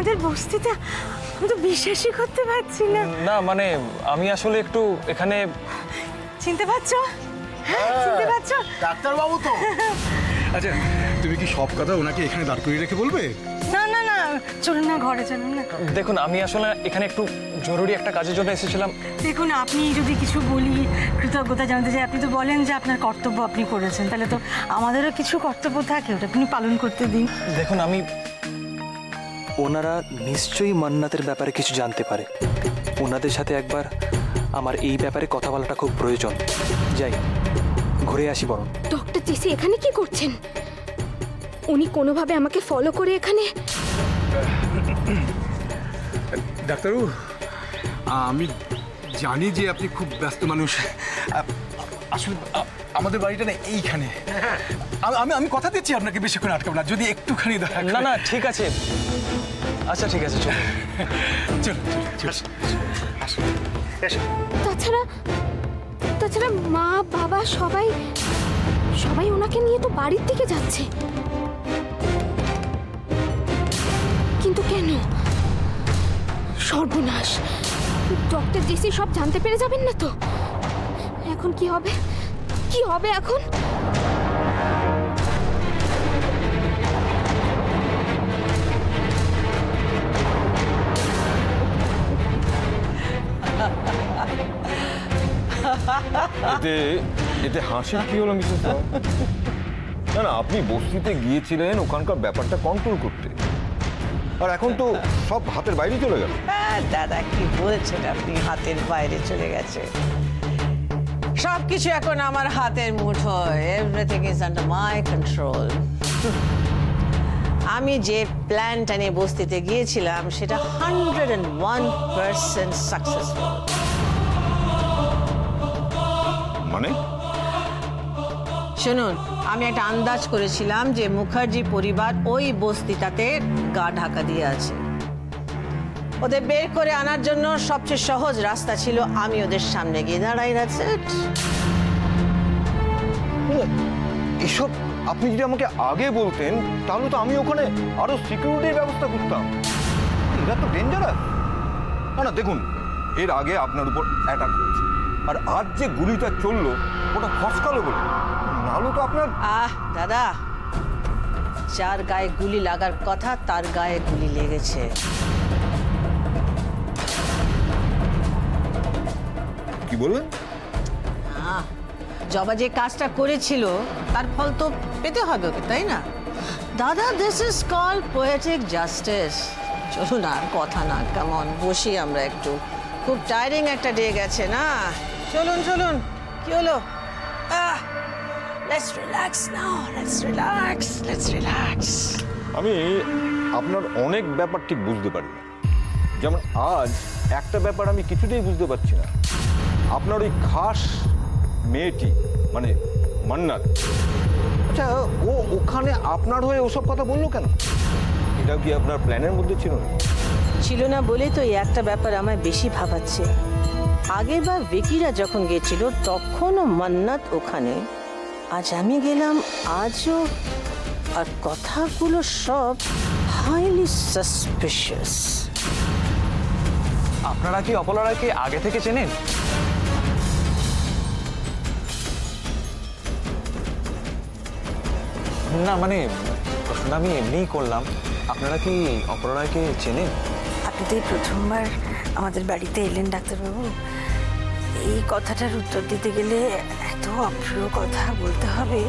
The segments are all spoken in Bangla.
আমাদের বস্তিতে, আমি তো বিশ্বাসই করতে পারছি না। না মানে আমি আসলে একটু এখানে। চিনতে পারছো? হ্যাঁ চিনতে পারছো? ডাক্তারবাবু তো। আচ্ছা তুমি কি সব কথা ওনাকে এখানে দাঁড় করিয়ে রেখে বলবে? না না না, চলুন না ঘরে, চলুন না। দেখুন আমি আসলে এখানে একটু জরুরি একটা কাজের জন্য এসেছিলাম। দেখুন আপনি যদি কিছু বলি কৃতজ্ঞতা জানাতে চাই, আপনি তো বলেন যে আপনার কর্তব্য আপনি করেছেন, তাহলে তো আমাদেরও কিছু কর্তব্য থাকে, ওটা আপনি পালন করতে দিন। দেখুন আমি, ওনারা নিশ্চয়ই মান্নাতের ব্যাপারে কিছু জানতে পারে। ওনাদের সাথে একবার আমার এই ব্যাপারে কথা বলাটা খুব প্রয়োজন। যাই ঘুরে আসি বরং। ডক্টর জেসি এখানে কি করছেন? উনি কোনোভাবে আমাকে ফলো করে এখানে? ডাক্তারবাবু আমি জানি যে আপনি খুব ব্যস্ত মানুষ। আসলে আমাদের বাড়িটা না এইখানে। আমি কথা দিচ্ছি আপনাকে বেশিক্ষণ আটকাবো না, যদি একটুখানি দয়া করে। না না ঠিক আছে, আচ্ছা ঠিক আছে, চল চল চল। তাছাড়া মা বাবা সবাই ওনাকে নিয়ে তো বাড়ির দিকে যাচ্ছে, কিন্তু কেন? সর্বনাশ, ডক্টর জেসি সব জানতে পেরে যাবেন না তো? এখন কি হবে? কি হবে এখন? এতে হাসির কি হলো মিসেস রাও? না না, আপনি বস্তিতে গিয়েছিলেন ওখানকার ব্যাপারটা কন্ট্রোল করতে, আর এখন তো সব হাতের বাইরে চলে গেল। দাদা কি বলছেন আপনি? হাতের বাইরে চলে গেছে সবকিছু, এখন আমার হাতের মুঠোয়। Everything is under my control. আমি যে প্ল্যানটা নিয়ে বস্তিতে গিয়েছিলাম সেটা 101% সাকসেসফুল। মানে? শুনুন, আমি একটা আন্দাজ করেছিলাম যে মুখার্জি পরিবার ওই বস্তিটাতে গা ঢাকা দিয়ে আছে। ওদের বের করে আনার জন্য সবচেয়ে সহজ রাস্তা ছিল আমি ওদের সামনে গিয়ে দাঁড়াই। That's it. এসব আপনি যদি আমাকে আগে বলতেন তাহলে তো আমি ওখানে আরো সিকিউরিটির ব্যবস্থা করতাম। এটা তো ডেঞ্জারাস। না না দেখুন, এর আগে আপনার উপর অ্যাটাক হয়েছে, আর আজ যে গুলিটা চললো ওটা ফসকালো বলে, নাহলে তো আপনার। দাদা, যার গায়ে গুলি লাগার কথা তার গায়ে গুলি লেগেছে। কি বললেন? জবা যে কাজটা করেছিল তার ফল তো পেতে হবে ওকে, তাই না দাদা? This is call poetic justice. চলুন আর কথা না, কেমন বসি আমরা একটু, খুব টায়ারিং একটা ডে গেছে না? চলুন চলুন, কি হলো? Let's relax now, let's relax. আমি আপনার অনেক ব্যাপার ঠিক বুঝতে পারি না। যেমন আজ একটা ব্যাপার আমি কিছুতেই বুঝতে পারছি না। আপনার ওই খাস মেয়েটি মানে মান্নাত, আচ্ছা ও ওখানে আপনার হয়ে ওসব কথা বললো কেন? এটা কি আপনার প্ল্যানের মধ্যে ছিল না? ছিল না বলেই তো এই একটা ব্যাপার আমায় বেশি ভাবাচ্ছে। আগেরবার ভিকিরা যখন গেছিল তখনও মান্নাত ওখানে, আজ আমি গেলাম আজও, আর কথাগুলো সব হাইলি সাসপিশিয়াস। আপনারা কি অপলারাকে আগে থেকে চেনেন? না মানে প্রশ্নটা আমি এমনিই করলাম, আপনারা কি অপলারাকে চেনেন? আপনি তো এই প্রথমবার আমাদের বাড়িতে এলেন ডাক্তারবাবু। এই কথাটার উত্তর দিতে গেলে এত অপ্রিয় কথা বলতে হবে,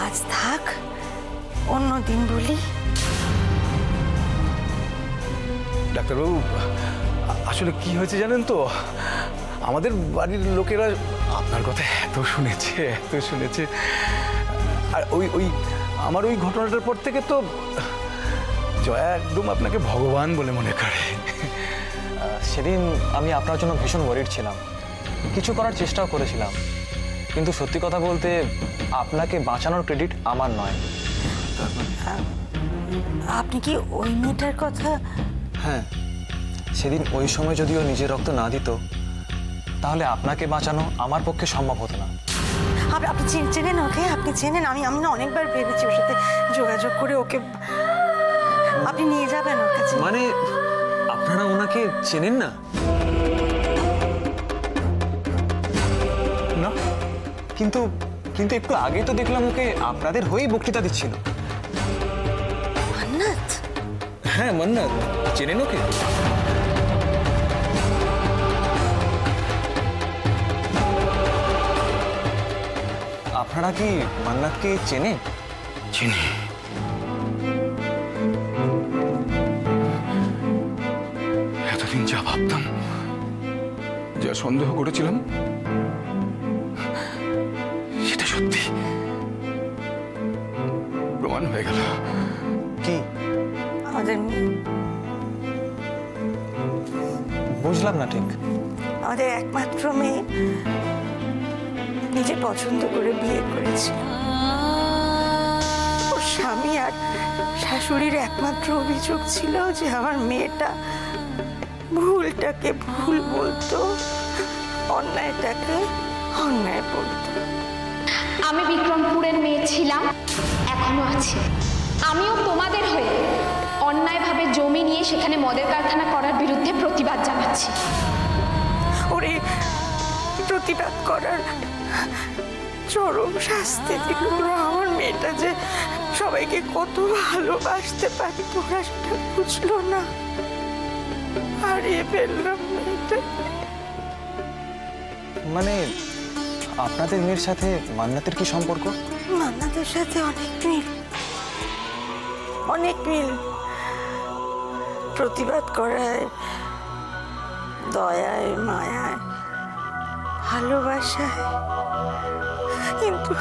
আজ থাক, অন্য দিন বলি। ডাক্তারবাবু আসলে কি হয়েছে জানেন তো, আমাদের বাড়ির লোকেরা আপনার কথা এত শুনেছে, আর ওই আমার ওই ঘটনাটার পর থেকে তো জয়া একদম আপনাকে ভগবান বলে মনে করে। সেদিন আমি আপনার জন্য ভীষণ ওয়ারিড ছিলাম, কিছু করার চেষ্টাও করেছিলাম, কিন্তু সত্যি কথা বলতে আপনাকে বাঁচানোর ক্রেডিট আমার নয়। আপনি কি ওই মেয়েটার কথা? হ্যাঁ, সেদিন ওই সময় যদিও নিজের রক্ত না দিত তাহলে আপনাকে বাঁচানো আমার পক্ষে সম্ভব হতো না। আপনি চেনেন ওকে? আপনি চেনেন? আমি না অনেকবার ভেবেছি ওর সাথে যোগাযোগ করে ওকে। আপনি নিয়ে যাবেন ওর কাছে। মানে আপনারা ওনাকে চেনেন না? না, কিন্তু কিন্তু একটু আগে তো দেখলাম ওকে আপনাদের হয়েই বক্তৃতা দিচ্ছিল। মান্নাত? হ্যাঁ মান্নাত, চেনেন ওকে? আপনারা কি মান্নাতকে চেনেন? চিনি। এতদিন যা ভাবতাম, যা সন্দেহ করেছিলাম, সেটা সত্যি প্রমাণ হয়ে গেল। কি? আমাদের বুঝলাম না ঠিক। আমাদের একমাত্র মেয়ে নিজে পছন্দ করে বিয়ে করেছিল। ওর স্বামী আর শাশুড়ির একমাত্র অভিযোগ ছিল যে আমার মেয়েটা ভুলটাকে ভুল বলতো, অন্যায়টাকে অন্যায় বলতো। আমি বিক্রমপুরের মেয়ে ছিলাম, এখনো আছি। আমিও তোমাদের হয়ে অন্যায়ভাবে জমি নিয়ে সেখানে মদের কারখানা করার বিরুদ্ধে প্রতিবাদ জানাচ্ছি। ওরে প্রতিবাদ করার চরম শাস্তি দিল। আমার মেয়েটা যে সবাইকে কত ভালোবাসতে পারে তোরা সেটা বুঝলো না, হারিয়ে ফেললাম মেয়েটা। মানে আপনাদের মেয়ের সাথে মান্নাতের কি সম্পর্ক? মান্নাতের সাথে অনেক মিল, অনেক মিল। প্রতিবাদ করায়, দয়ায়, মায়ায়, ভালোবাসায়। কিন্তু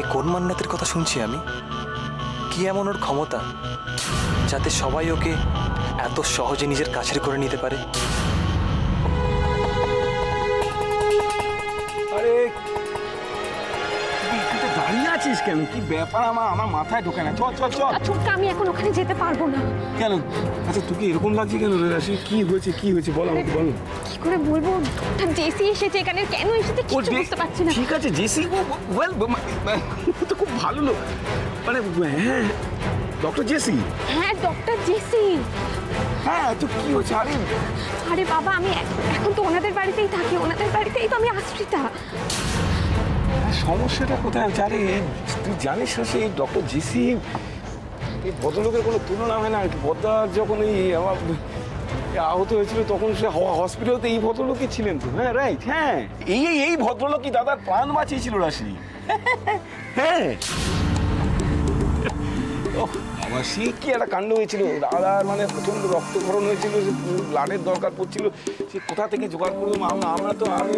এ কোন মান্নাতের কথা শুনছি আমি? কি এমন ওর ক্ষমতা যাতে সবাই ওকে এত সহজে নিজের কাছের করে নিতে পারে? আরে দাঁড়িয়ে আছিস কেন? কি ব্যাপার? আমার মাথায় ঢোকে না। চল চল চল। ছোটকা, আমি এখন ওখানে যেতে পারবো না। কেন? আচ্ছা তোকে এরকম লাগছে কেন রে রাশি? কি হয়েছে, কি হয়েছে বল আমাকে, বল। কি করে বলবো? ডক্টর জেসি এসেছে এখানে, কেন এসেছে কিছু বুঝতে পারছি না। ঠিক আছে জেসি, ওয়েল তো খুব ভালো লোক, মানে হ্যাঁ ডক্টর জেসি। হ্যাঁ ডক্টর জেসি। হ্যাঁ তো কি হয়েছে? আরে বাবা, আমি এখন তো ওনাদের বাড়িতেই থাকি, ওনাদের বাড়িতেই তো আমি আশ্রিতা। সমস্যাটা কোথায়? আরে তুই জানিস না সেই ডক্টর জেসি, এই ভদ্রলোকের কোনো তুলনা হয় না। বদ্দা যখন এই আমার আহত হয়েছিল তখন সে হসপিটালতে এই ভদ্রলোকই ছিলেন তো। হ্যাঁ রাইট, হ্যাঁ এই ভদ্রলোকই দাদার প্রাণ বাঁচিয়েছিল রাশি। হ্যাঁ আমার সে কি একটা কাণ্ড হয়েছিল। দাদার মানে প্রচন্ড রক্তক্ষরণ হয়েছিল, ব্লাডের দরকার পড়ছিল। সে কোথা থেকে জোগাড় করলাম আমরা তো আমি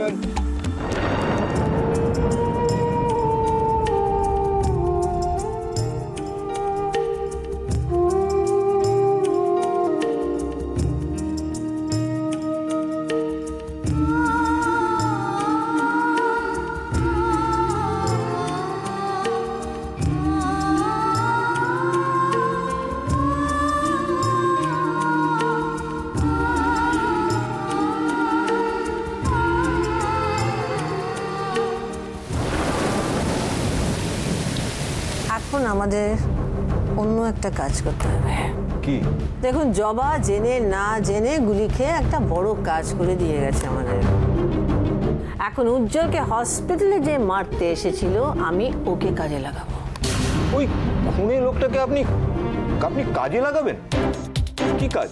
এখন আমাদের অন্য একটা কাজ করতে হবে। কি? দেখুন, জবা জেনে না জেনে গুলি খেয়ে একটা বড় কাজ করে দিয়ে গেছে আমাদের। এখন উজ্জ্বলকে হসপিটালে যে মারতে এসেছিল, আমি ওকে কাজে লাগাবো। ওই খুনে লোকটাকে আপনি আপনি কাজে লাগাবেন? কি কাজ?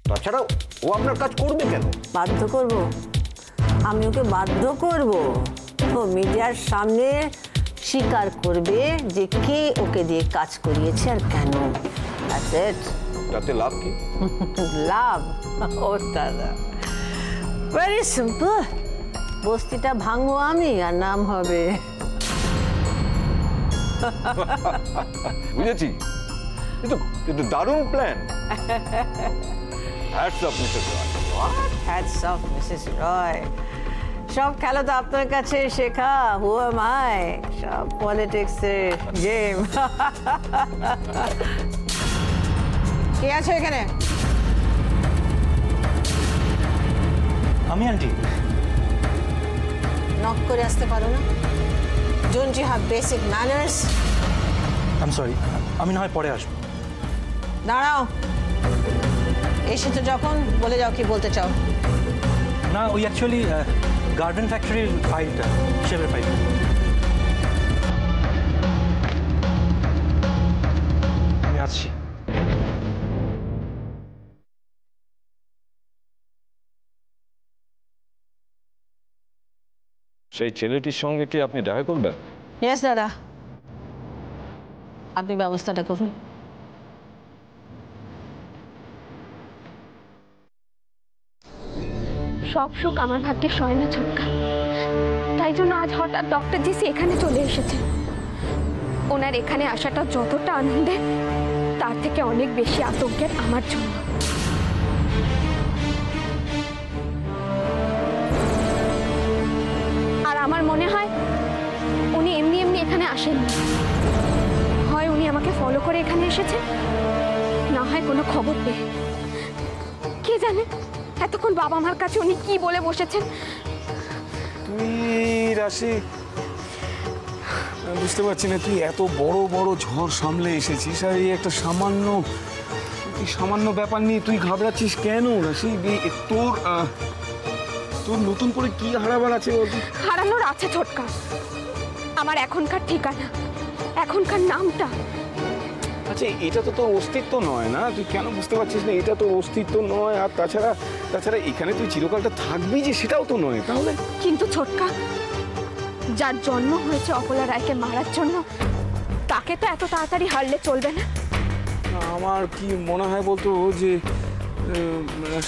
তাছাড়া ও আপনার কাজ করবে কেন? বাধ্য করব, আমি ওকে বাধ্য করব। ও মিডিয়ার সামনে স্বীকার করবে যে কে ওকে দিয়ে কাজ করিয়েছে আর কেন। That's it. তাতে লাভ কি? লাভ? ও দাদা, ভেরি সিম্পল। বস্তিটা ভাঙবো আমি, আর নাম হবে। বুঝেছি, কিন্তু দারুণ প্ল্যান। হ্যাটস অফ মিসেস রয়। হ্যাটস অফ মিসেস রয়। সব খেলা তো আপনার কাছে শেখা। Who am I? সব পলিটিক্সের গেম। কে আছে এখানে? আমি আন্টি। নক করে আসতে পারো না? Don't you have basic manners? I am sorry, আমি না হয় পরে আসবো। দাঁড়াও, এসেছো যখন বলে যাও কি বলতে চাও। না, ওই অ্যাকচুয়ালি গার্ডেন ফ্যাক্টরির ফাইলটা, হিসেবের ফাইল। আমি আসছি। সেই ছেলেটির সঙ্গে কি আপনি দেখা করবেন? ইয়েস দাদা, আপনি ব্যবস্থাটা করুন। সব সুখ আমার ভাগ্যে সয় না ছোটকা, তাই জন্য আজ হঠাৎ ডক্টর জেসি এখানে চলে এসেছে। ওনার এখানে আসাটা যতটা আনন্দের, তার থেকে অনেক বেশি আতঙ্কের আমার জন্য। আর আমার মনে হয় উনি এমনি এমনি এখানে আসেননি। হয় উনি আমাকে ফলো করে এখানে এসেছে, না হয় কোনো খবর পেয়ে। কে জানে এতক্ষণ বাবা মার কাছে উনি কি বলে বসেছেন। তুই রাশি, বুঝতে পারছি না, তুই এত বড় বড় ঝড় সামলে এসেছিস আর এই একটা সামান্য ব্যাপার নিয়ে তুই ঘাবড়াচ্ছিস কেন রাশি? তোর নতুন করে কি হারাবার আছে? হারানোর আছে ছোটকা, আমার এখনকার ঠিকানা, এখনকার নামটা। আচ্ছা, এটা তো তোর অস্তিত্ব নয় না? তুই কেন বুঝতে পারছিস না এটা তোর অস্তিত্ব নয়? আর তাছাড়া এখানে তুই চিরকালটা থাকবি যে, সেটাও তো নয়। তাহলে কিন্তু ছোটকা, যার জন্ম হয়েছে অপলা রায়কে মারার জন্য, তাকে তো এত তাড়াতাড়ি হারলে চলবে না। আমার কি মনে হয় বলতো যে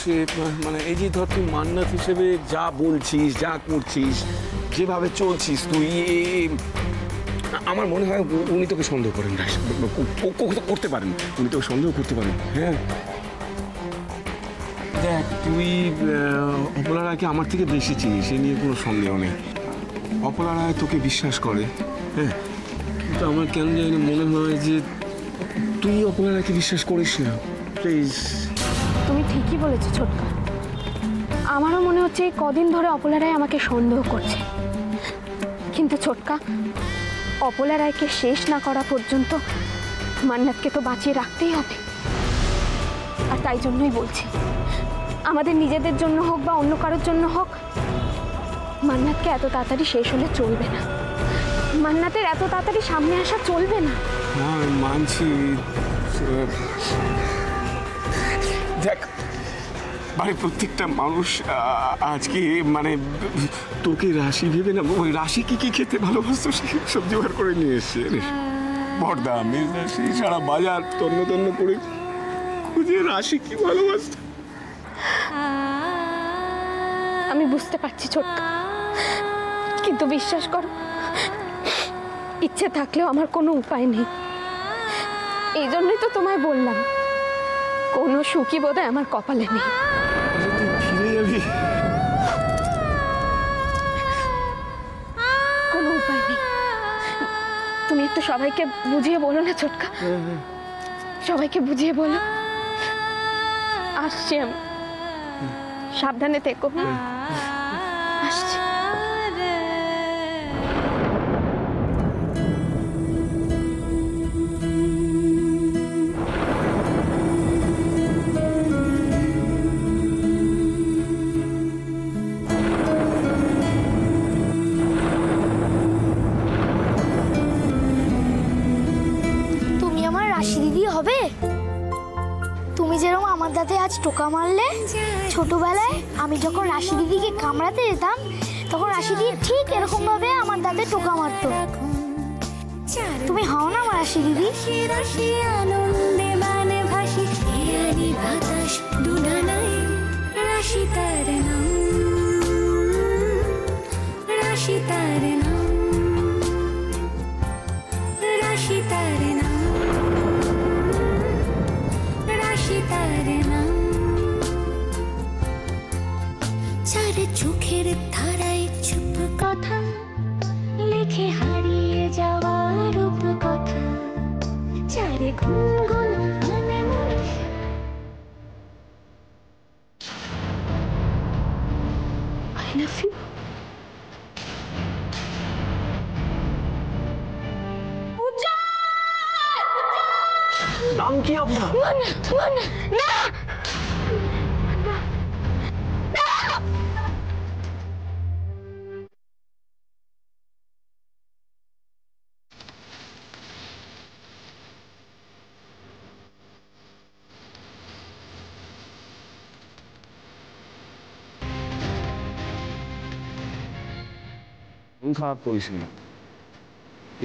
সে মানে এই যে ধর তুই মান্নাত হিসেবে যা বলছিস, যা করছিস, যেভাবে চলছিস তুই, আমার মনে হয় উনি তোকে সন্দেহ করেন, করতে পারেন, উনি তোকে সন্দেহ করতে পারেন। হ্যাঁ দেখ, তুই অপলা রায়কে আমার থেকে বেশি চিনিস, এ নিয়ে কোনো সন্দেহ নেই। অপলা রায় তোকে বিশ্বাস করে, হ্যাঁ, কিন্তু আমার কেন জানি না মনে হয় যে তুই অপলা রায়কে বিশ্বাস করিস না। প্লিজ। তুমি ঠিকই বলেছো ছোটকা, আমারও মনে হচ্ছে এই কদিন ধরে অপলা রায় আমাকে সন্দেহ করছে। কিন্তু ছোটকা, অপলা রায়কে শেষ না করা পর্যন্ত মান্নাতকে তো বাঁচিয়ে রাখতেই হবে। আর তাই জন্যই বলছি, আমাদের নিজেদের জন্য হোক বা অন্য কারোর জন্য হোক, মান্নাতকে এত তাড়াতাড়ি শেষ হলে চলবে না। মান্নাতের এত তাড়াতাড়ি সামনে আসা চলবে না। হ্যাঁ মানছি। দেখ, বাড়ির প্রত্যেকটা মানুষ আজকে মানে তোকে রাশি ভেবে না, ওই রাশি কি কি খেতে ভালোবাসতো সব জোগাড় করে নিয়ে এসছে। বড়দা, রাশি সারা বাজার তন্ন তন্ন করে খুঁজে রাশি কি ভালোবাসত। আমি বুঝতে পারছি ছোটকা, কিন্তু বিশ্বাস করো, ইচ্ছে থাকলেও আমার কোনো উপায় নেই। এই জন্যই তো তোমায় বললাম, কোনো সুখী বোধহয় আমার কপালে নেই। ফিরে যাবি? কোনো উপায় নেই। তুমি একটু সবাইকে বুঝিয়ে বলো না ছোটকা, সবাইকে বুঝিয়ে বলো। আসছি আমি, সাবধানে থেকো। আসছি। তুমি আমার রাশি দিদি হবে? তুমি যেরকম আমার দাঁতে আজ টোকা মারলে, ছোটবেলায় আমি যখন রাশি দিদিকে কামড়াতে যেতাম, তখন রাশি দিদি ঠিক এরকম ভাবে আমার দাঁতে টোকা মারতো। তুমি হও না আমার রাশি দিদি? চোখের ধারায় চুপ কথা লিখে হারিয়ে যাওয়া রূপ কথা, চারে গুনগুন মনে মনে। I love you. না খারাপ করিস না,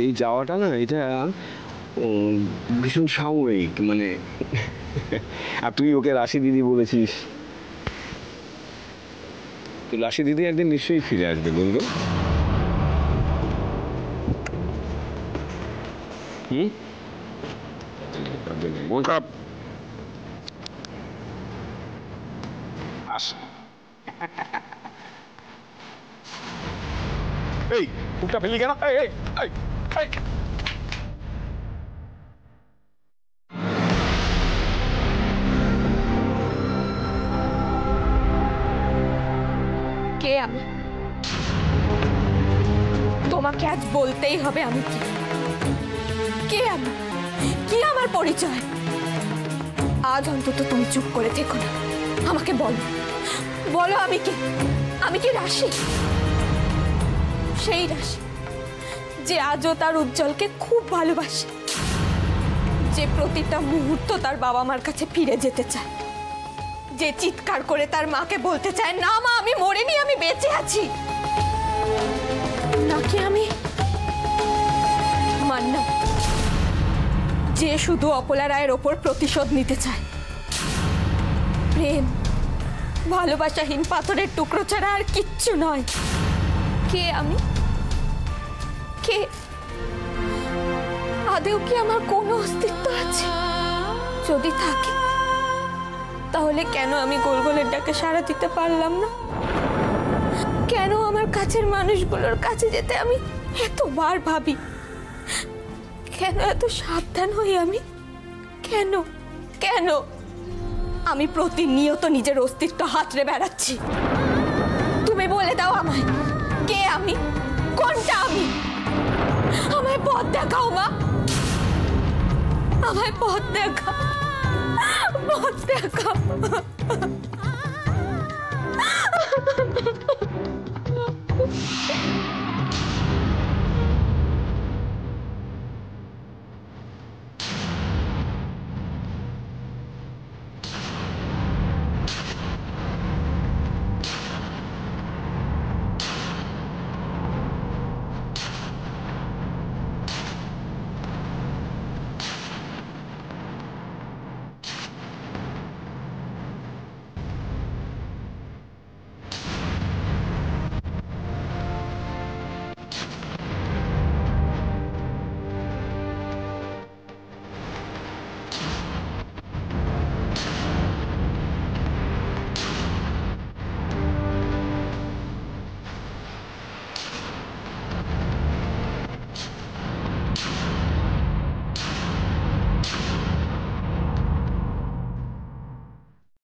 এই যাওয়াটা না এটা ভীষণ সাময়িক, মানে আর তুই ওকে রাশি দিদি বলেছিস, তো রাশি দিদি একদিন নিশ্চয়ই ফিরে আসবে বন্ধু। মন খারাপ এই মুখটা ফেলি কেন? এই এই এই এই কে আমি? তোমাকে আজ বলতেই হবে আমি কি। কে আমি? কি আমার পরিচয়? আজ অন্তত তুমি চুপ করে থেকো না, আমাকে বলো, বলো আমি কি? আমি কি রাশি? সেই রাশি যে আজও তার উজ্জ্বলকে খুব ভালোবাসে, যে প্রতিটা মুহূর্ত তার বাবা মার কাছে ফিরে যেতে চায়, যে চিৎকার করে তার মাকে বলতে চায়, না মা আমি মরিনি, আমি বেঁচে আছি। নাকি আমি মান্নাত, যে শুধু অপলা রায়ের ওপর প্রতিশোধ নিতে চায়, প্রেম ভালোবাসাহীন পাথরের টুকরো ছাড়া আর কিচ্ছু নয়। কে আমি? কে? আদেও কি আমার কোনো অস্তিত্ব আছে? যদি থাকে তাহলে কেন আমি গোলগোলের ডাকে সাড়া দিতে পারলাম না? কেন আমার কাছের মানুষগুলোর কাছে যেতে আমি এতবার ভাবি? কেন এত সাবধান হই আমি? কেন কেন আমি প্রতিনিয়ত নিজের অস্তিত্ব হাতড়ে বেড়াচ্ছি? তুমি বলে দাও আমায়, কে আমি? কোনটা আমি? আমায় পথ দেখাও মা, আমায় পথ দেখাও, পথ দেখাও।